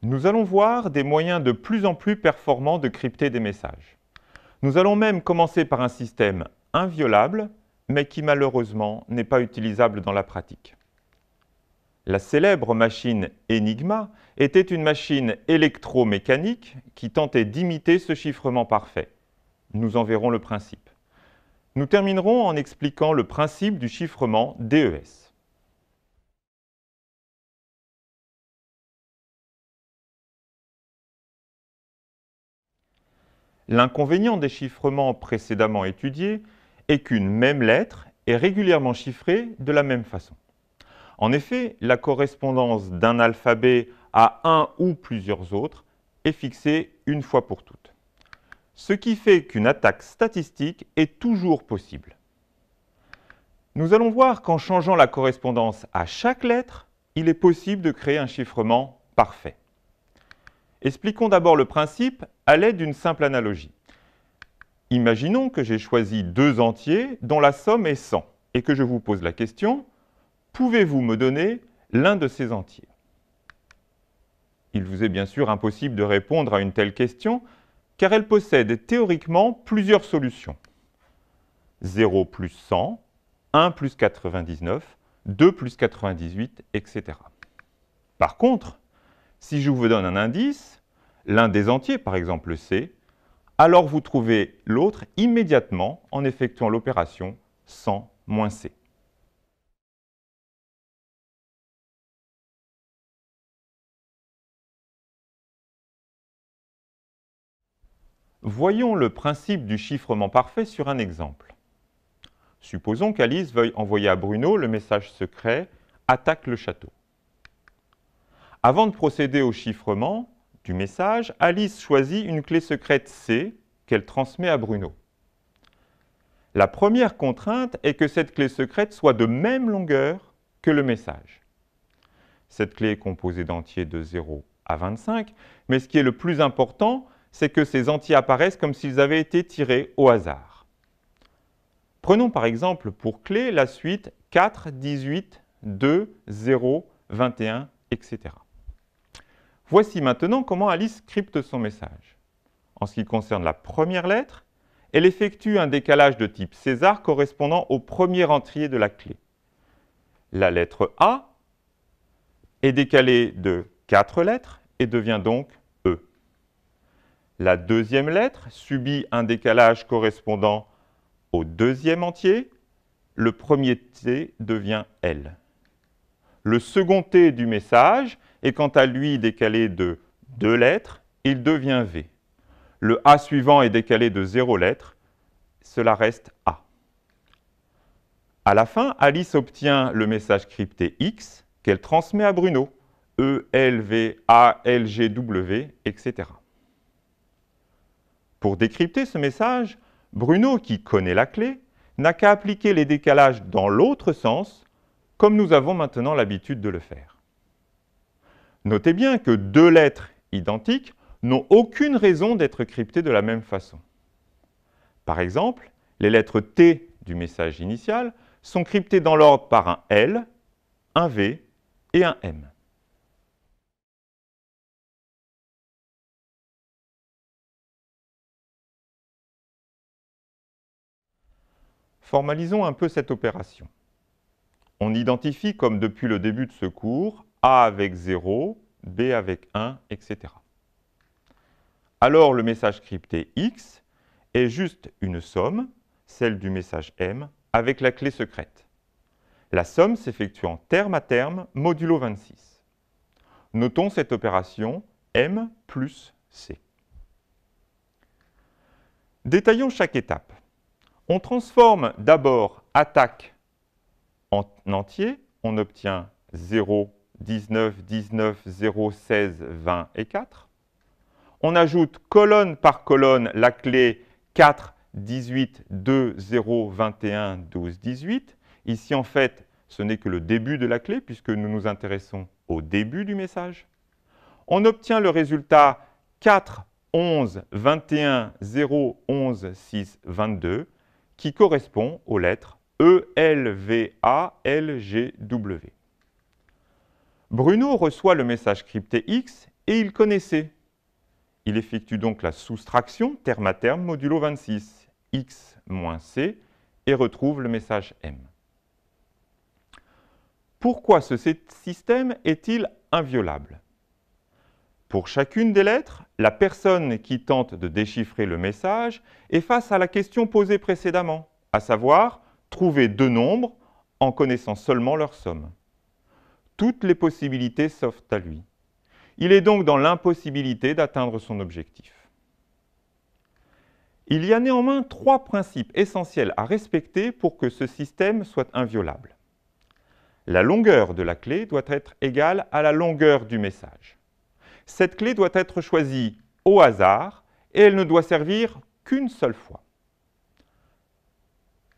Nous allons voir des moyens de plus en plus performants de crypter des messages. Nous allons même commencer par un système inviolable, mais qui malheureusement n'est pas utilisable dans la pratique. La célèbre machine Enigma était une machine électromécanique qui tentait d'imiter ce chiffrement parfait. Nous en verrons le principe. Nous terminerons en expliquant le principe du chiffrement DES. L'inconvénient des chiffrements précédemment étudiés est qu'une même lettre est régulièrement chiffrée de la même façon. En effet, la correspondance d'un alphabet à un ou plusieurs autres est fixée une fois pour toutes. Ce qui fait qu'une attaque statistique est toujours possible. Nous allons voir qu'en changeant la correspondance à chaque lettre, il est possible de créer un chiffrement parfait. Expliquons d'abord le principe à l'aide d'une simple analogie. Imaginons que j'ai choisi deux entiers dont la somme est 100 et que je vous pose la question « Pouvez-vous me donner l'un de ces entiers ?» Il vous est bien sûr impossible de répondre à une telle question car elle possède théoriquement plusieurs solutions. 0 plus 100, 1 plus 99, 2 plus 98, etc. Par contre, si je vous donne un indice, l'un des entiers, par exemple C, alors vous trouvez l'autre immédiatement en effectuant l'opération 100 moins C. Voyons le principe du chiffrement parfait sur un exemple. Supposons qu'Alice veuille envoyer à Bruno le message secret « Attaque le château ». Avant de procéder au chiffrement du message, Alice choisit une clé secrète C qu'elle transmet à Bruno. La première contrainte est que cette clé secrète soit de même longueur que le message. Cette clé est composée d'entiers de 0 à 25, mais ce qui est le plus important, c'est que ces entiers apparaissent comme s'ils avaient été tirés au hasard. Prenons par exemple pour clé la suite 4, 18, 2, 0, 21, etc. Voici maintenant comment Alice crypte son message. En ce qui concerne la première lettre, elle effectue un décalage de type César correspondant au premier entier de la clé. La lettre A est décalée de 4 lettres et devient donc E. La deuxième lettre subit un décalage correspondant au deuxième entier. Le premier T devient L. Le second T du message est quant à lui décalé de 2 lettres, il devient V. Le A suivant est décalé de 0 lettres, cela reste A. À la fin, Alice obtient le message crypté X qu'elle transmet à Bruno, E, L, V, A, L, G, W, etc. Pour décrypter ce message, Bruno, qui connaît la clé, n'a qu'à appliquer les décalages dans l'autre sens, comme nous avons maintenant l'habitude de le faire. Notez bien que deux lettres identiques n'ont aucune raison d'être cryptées de la même façon. Par exemple, les lettres T du message initial sont cryptées dans l'ordre par un L, un V et un M. Formalisons un peu cette opération. On identifie, comme depuis le début de ce cours, A avec 0, B avec 1, etc. Alors le message crypté X est juste une somme, celle du message M, avec la clé secrète. La somme s'effectuant terme à terme modulo 26. Notons cette opération M plus C. Détaillons chaque étape. On transforme d'abord attaque en entier, on obtient 0, 19, 19, 0, 16, 20 et 4. On ajoute colonne par colonne la clé 4, 18, 2, 0, 21, 12, 18. Ici, en fait, ce n'est que le début de la clé puisque nous nous intéressons au début du message. On obtient le résultat 4, 11, 21, 0, 11, 6, 22 qui correspond aux lettres E, L, V, A, L, G, W. Bruno reçoit le message crypté X et il connaît C. Il effectue donc la soustraction terme à terme modulo 26, x moins C, et retrouve le message M. Pourquoi ce système est-il inviolable? Pour chacune des lettres, la personne qui tente de déchiffrer le message est face à la question posée précédemment, à savoir trouver deux nombres en connaissant seulement leur somme. Toutes les possibilités s'offrent à lui. Il est donc dans l'impossibilité d'atteindre son objectif. Il y a néanmoins trois principes essentiels à respecter pour que ce système soit inviolable. La longueur de la clé doit être égale à la longueur du message. Cette clé doit être choisie au hasard et elle ne doit servir qu'une seule fois.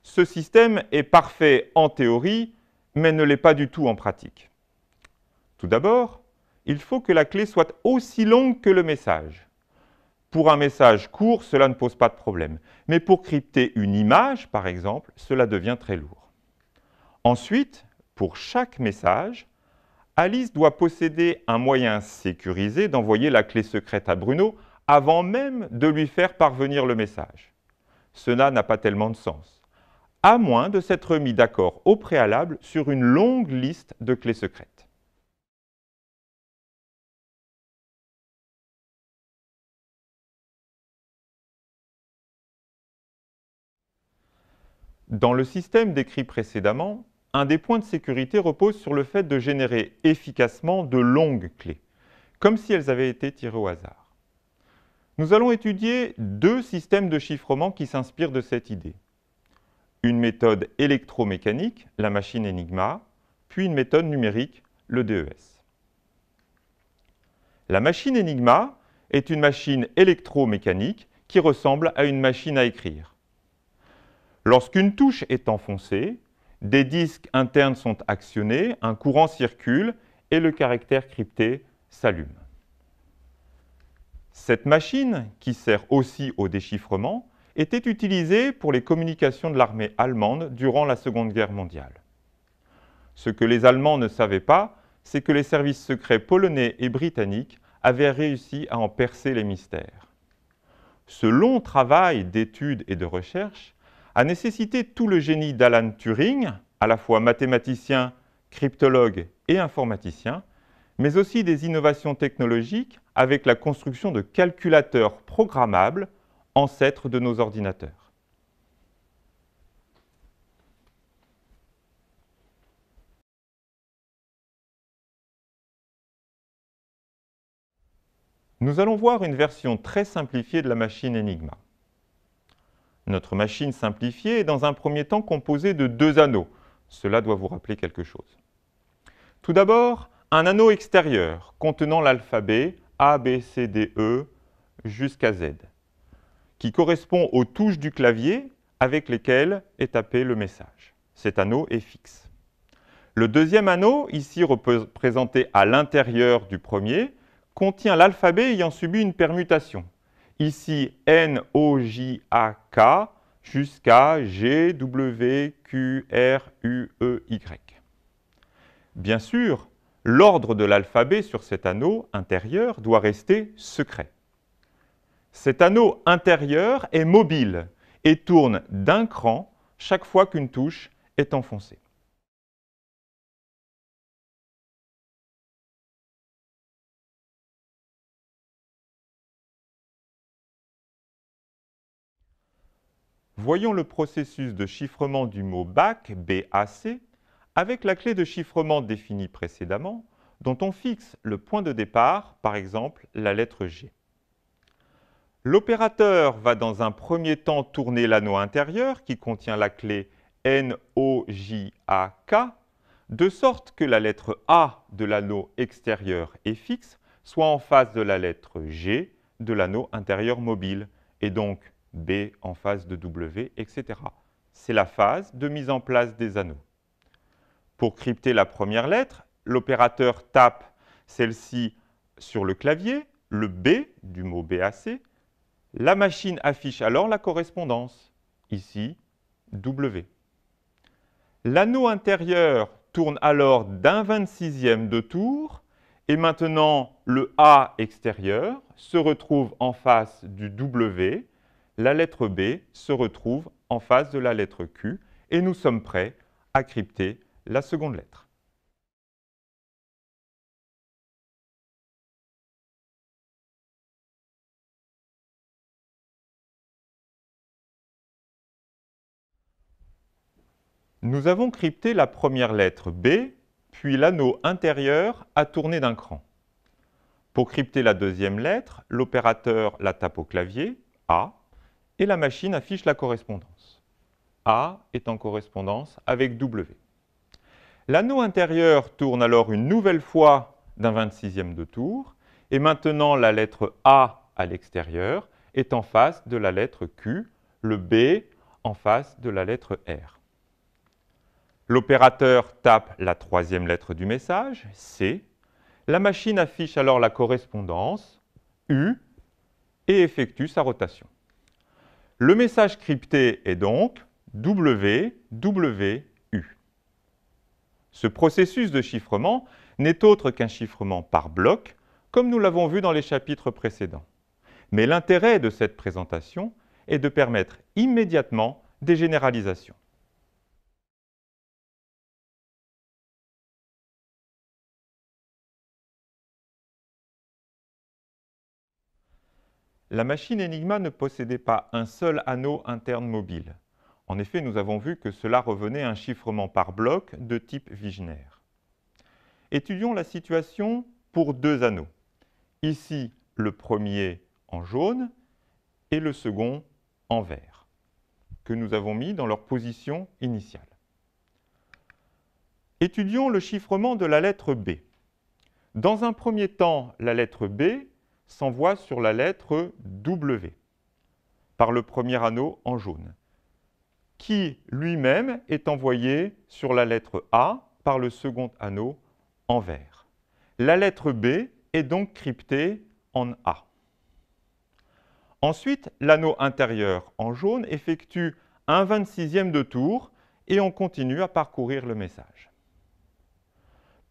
Ce système est parfait en théorie, mais ne l'est pas du tout en pratique. Tout d'abord, il faut que la clé soit aussi longue que le message. Pour un message court, cela ne pose pas de problème. Mais pour crypter une image, par exemple, cela devient très lourd. Ensuite, pour chaque message, Alice doit posséder un moyen sécurisé d'envoyer la clé secrète à Bruno avant même de lui faire parvenir le message. Cela n'a pas tellement de sens, à moins de s'être mis d'accord au préalable sur une longue liste de clés secrètes. Dans le système décrit précédemment, un des points de sécurité repose sur le fait de générer efficacement de longues clés, comme si elles avaient été tirées au hasard. Nous allons étudier deux systèmes de chiffrement qui s'inspirent de cette idée. Une méthode électromécanique, la machine Enigma, puis une méthode numérique, le DES. La machine Enigma est une machine électromécanique qui ressemble à une machine à écrire. Lorsqu'une touche est enfoncée, des disques internes sont actionnés, un courant circule et le caractère crypté s'allume. Cette machine, qui sert aussi au déchiffrement, était utilisée pour les communications de l'armée allemande durant la Seconde Guerre mondiale. Ce que les Allemands ne savaient pas, c'est que les services secrets polonais et britanniques avaient réussi à en percer les mystères. Ce long travail d'études et de recherche a nécessité tout le génie d'Alan Turing, à la fois mathématicien, cryptologue et informaticien, mais aussi des innovations technologiques avec la construction de calculateurs programmables, ancêtres de nos ordinateurs. Nous allons voir une version très simplifiée de la machine Enigma. Notre machine simplifiée est dans un premier temps composée de deux anneaux. Cela doit vous rappeler quelque chose. Tout d'abord, un anneau extérieur contenant l'alphabet A, B, C, D, E jusqu'à Z, qui correspond aux touches du clavier avec lesquelles est tapé le message. Cet anneau est fixe. Le deuxième anneau, ici représenté à l'intérieur du premier, contient l'alphabet ayant subi une permutation. Ici, N, O, J, A, K, jusqu'à G, W, Q, R, U, E, Y. Bien sûr, l'ordre de l'alphabet sur cet anneau intérieur doit rester secret. Cet anneau intérieur est mobile et tourne d'un cran chaque fois qu'une touche est enfoncée. Voyons le processus de chiffrement du mot BAC, B-A-C, avec la clé de chiffrement définie précédemment, dont on fixe le point de départ, par exemple la lettre G. L'opérateur va dans un premier temps tourner l'anneau intérieur qui contient la clé N-O-J-A-K, de sorte que la lettre A de l'anneau extérieur et fixe soit en face de la lettre G de l'anneau intérieur mobile, et donc B en face de W, etc. C'est la phase de mise en place des anneaux. Pour crypter la première lettre, l'opérateur tape celle-ci sur le clavier, le B du mot BAC. La machine affiche alors la correspondance, ici W. L'anneau intérieur tourne alors d'un 26e de tour Et maintenant, le A extérieur se retrouve en face du W, la lettre B se retrouve en face de la lettre Q, et nous sommes prêts à crypter la seconde lettre. Nous avons crypté la première lettre B, puis l'anneau intérieur a tourné d'un cran. Pour crypter la deuxième lettre, l'opérateur la tape au clavier, A, et la machine affiche la correspondance. A est en correspondance avec W. L'anneau intérieur tourne alors une nouvelle fois d'un 26e de tour, et maintenant la lettre A à l'extérieur est en face de la lettre Q, le B en face de la lettre R. L'opérateur tape la troisième lettre du message, C. La machine affiche alors la correspondance, U, et effectue sa rotation. Le message crypté est donc WWU. Ce processus de chiffrement n'est autre qu'un chiffrement par bloc, comme nous l'avons vu dans les chapitres précédents. Mais l'intérêt de cette présentation est de permettre immédiatement des généralisations. La machine Enigma ne possédait pas un seul anneau interne mobile. En effet, nous avons vu que cela revenait à un chiffrement par bloc de type Wigner. Étudions la situation pour deux anneaux. Ici, le premier en jaune et le second en vert, que nous avons mis dans leur position initiale. Étudions le chiffrement de la lettre B. Dans un premier temps, la lettre B s'envoie sur la lettre W par le premier anneau en jaune, qui lui-même est envoyé sur la lettre A par le second anneau en vert. La lettre B est donc cryptée en A. Ensuite, l'anneau intérieur en jaune effectue un 26e de tour et on continue à parcourir le message.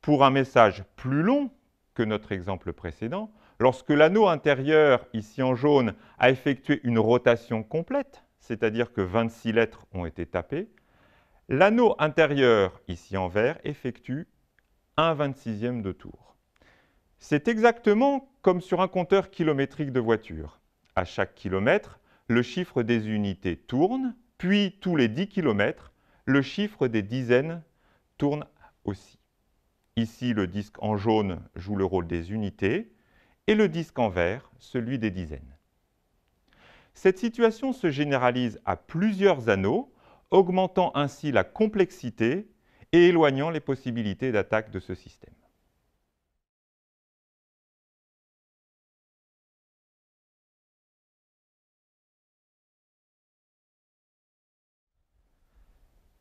Pour un message plus long que notre exemple précédent, lorsque l'anneau intérieur, ici en jaune, a effectué une rotation complète, c'est-à-dire que 26 lettres ont été tapées, l'anneau intérieur, ici en vert, effectue un 26e de tour. C'est exactement comme sur un compteur kilométrique de voiture. À chaque kilomètre, le chiffre des unités tourne, puis tous les 10 km, le chiffre des dizaines tourne aussi. Ici, le disque en jaune joue le rôle des unités et le disque en vert, celui des dizaines. Cette situation se généralise à plusieurs anneaux, augmentant ainsi la complexité et éloignant les possibilités d'attaque de ce système.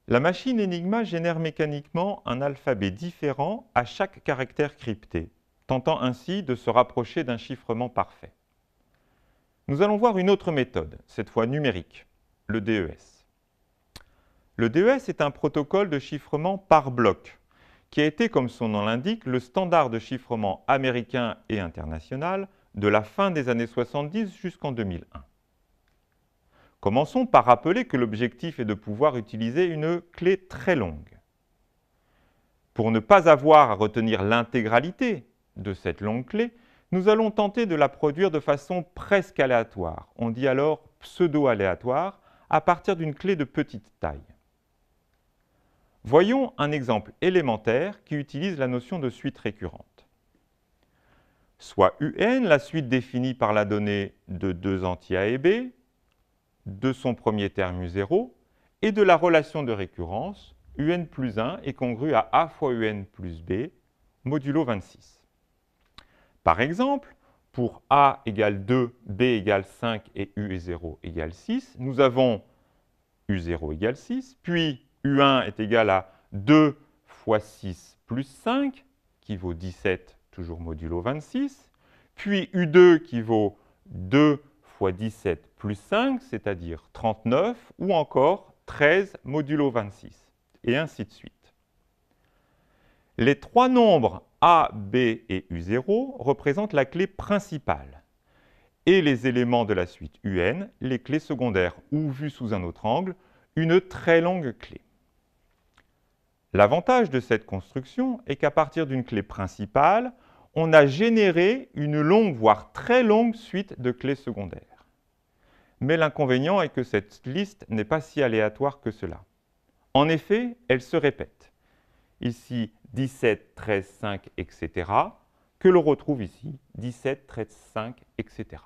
La machine Enigma génère mécaniquement un alphabet différent à chaque caractère crypté, tentant ainsi de se rapprocher d'un chiffrement parfait. Nous allons voir une autre méthode, cette fois numérique, le DES. Le DES est un protocole de chiffrement par bloc, qui a été, comme son nom l'indique, le standard de chiffrement américain et international de la fin des années 70 jusqu'en 2001. Commençons par rappeler que l'objectif est de pouvoir utiliser une clé très longue. Pour ne pas avoir à retenir l'intégralité de cette longue clé, nous allons tenter de la produire de façon presque aléatoire. On dit alors pseudo-aléatoire à partir d'une clé de petite taille. Voyons un exemple élémentaire qui utilise la notion de suite récurrente. Soit UN, la suite définie par la donnée de deux entiers A et B, de son premier terme U0 et de la relation de récurrence UN plus 1 est congrue à A fois UN plus B modulo 26. Par exemple, pour A égale 2, B égale 5 et U0 égale 6, nous avons U0 égale 6, puis U1 est égal à 2 fois 6 plus 5, qui vaut 17, toujours modulo 26, puis U2 qui vaut 2 fois 17 plus 5, c'est-à-dire 39, ou encore 13 modulo 26, et ainsi de suite. Les trois nombres A, B et U0 représentent la clé principale et les éléments de la suite UN, les clés secondaires ou, vues sous un autre angle, une très longue clé. L'avantage de cette construction est qu'à partir d'une clé principale, on a généré une longue, voire très longue suite de clés secondaires. Mais l'inconvénient est que cette liste n'est pas si aléatoire que cela. En effet, elle se répète. Ici, 17, 13, 5, etc., que l'on retrouve ici, 17, 13, 5, etc.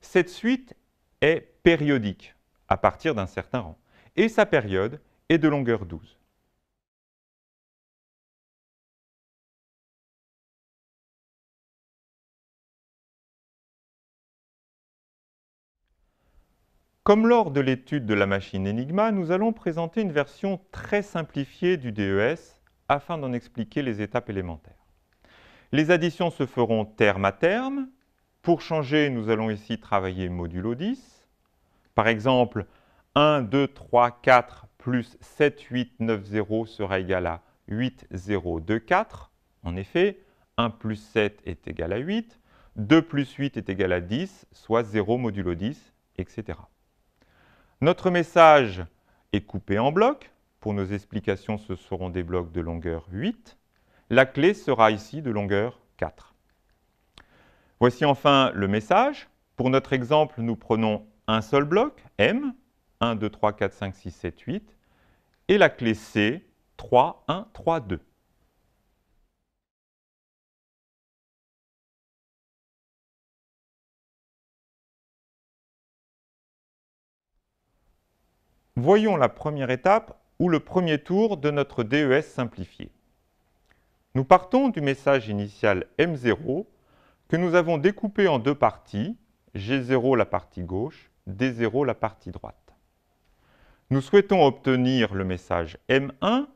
Cette suite est périodique à partir d'un certain rang, et sa période est de longueur 12. Comme lors de l'étude de la machine Enigma, nous allons présenter une version très simplifiée du DES afin d'en expliquer les étapes élémentaires. Les additions se feront terme à terme. Pour changer, nous allons ici travailler modulo 10. Par exemple, 1, 2, 3, 4 plus 7, 8, 9, 0 sera égal à 8, 0, 2, 4. En effet, 1 plus 7 est égal à 8, 2 plus 8 est égal à 10, soit 0 modulo 10, etc. Notre message est coupé en blocs. Pour nos explications, ce seront des blocs de longueur 8. La clé sera ici de longueur 4. Voici enfin le message. Pour notre exemple, nous prenons un seul bloc, M, 1, 2, 3, 4, 5, 6, 7, 8, et la clé C, 3, 1, 3, 2. Voyons la première étape ou le premier tour de notre DES simplifié. Nous partons du message initial M0 que nous avons découpé en deux parties, G0 la partie gauche, D0 la partie droite. Nous souhaitons obtenir le message M1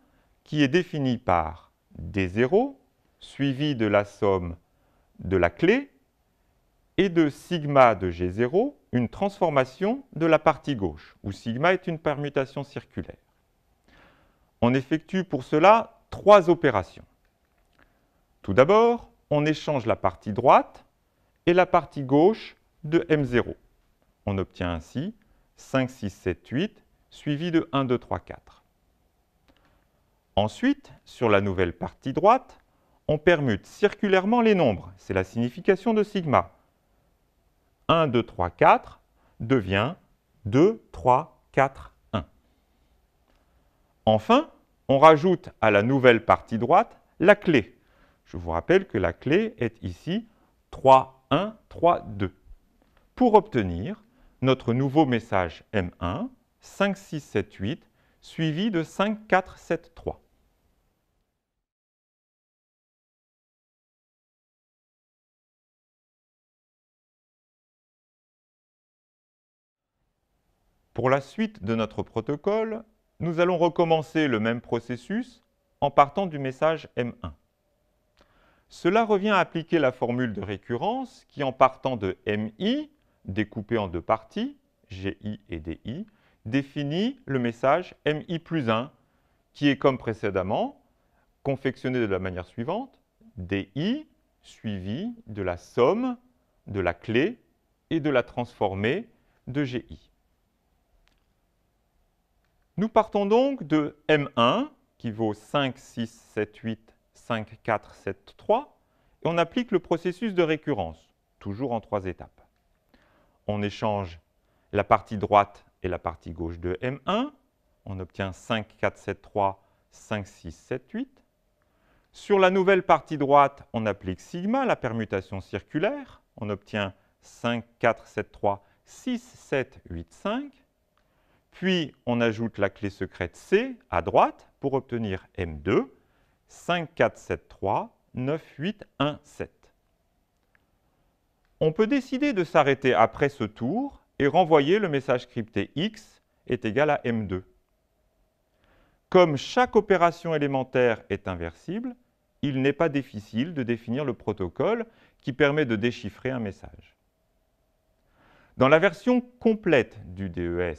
qui est défini par D0 suivi de la somme de la clé et de sigma de G0, une transformation de la partie gauche, où sigma est une permutation circulaire. On effectue pour cela trois opérations. Tout d'abord, on échange la partie droite et la partie gauche de M0. On obtient ainsi 5, 6, 7, 8, suivi de 1, 2, 3, 4. Ensuite, sur la nouvelle partie droite, on permute circulairement les nombres. C'est la signification de sigma. 1, 2, 3, 4 devient 2, 3, 4, 1. Enfin, on rajoute à la nouvelle partie droite la clé. Je vous rappelle que la clé est ici 3, 1, 3, 2. Pour obtenir notre nouveau message M1, 5, 6, 7, 8, suivi de 5, 4, 7, 3. Pour la suite de notre protocole, nous allons recommencer le même processus en partant du message M1. Cela revient à appliquer la formule de récurrence qui, en partant de MI, découpé en deux parties, GI et DI, définit le message MI plus 1, qui est comme précédemment, confectionné de la manière suivante, DI suivi de la somme de la clé et de la transformée de GI. Nous partons donc de M1, qui vaut 5, 6, 7, 8, 5, 4, 7, 3, et on applique le processus de récurrence, toujours en trois étapes. On échange la partie droite et la partie gauche de M1, on obtient 5, 4, 7, 3, 5, 6, 7, 8. Sur la nouvelle partie droite, on applique sigma, la permutation circulaire, on obtient 5, 4, 7, 3, 6, 7, 8, 5. Puis, on ajoute la clé secrète C à droite pour obtenir M2, 5, 4, 7, 3, 9, 8, 1, 7. On peut décider de s'arrêter après ce tour et renvoyer le message crypté X est égal à M2. Comme chaque opération élémentaire est inversible, il n'est pas difficile de définir le protocole qui permet de déchiffrer un message. Dans la version complète du DES,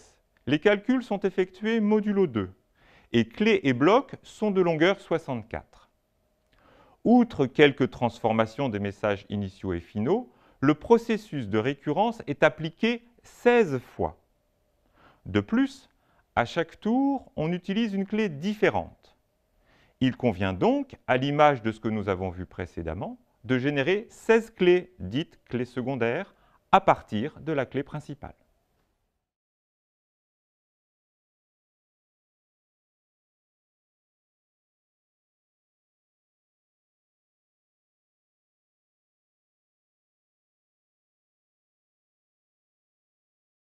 les calculs sont effectués modulo 2 et clés et blocs sont de longueur 64. Outre quelques transformations des messages initiaux et finaux, le processus de récurrence est appliqué 16 fois. De plus, à chaque tour, on utilise une clé différente. Il convient donc, à l'image de ce que nous avons vu précédemment, de générer 16 clés dites clés secondaires à partir de la clé principale.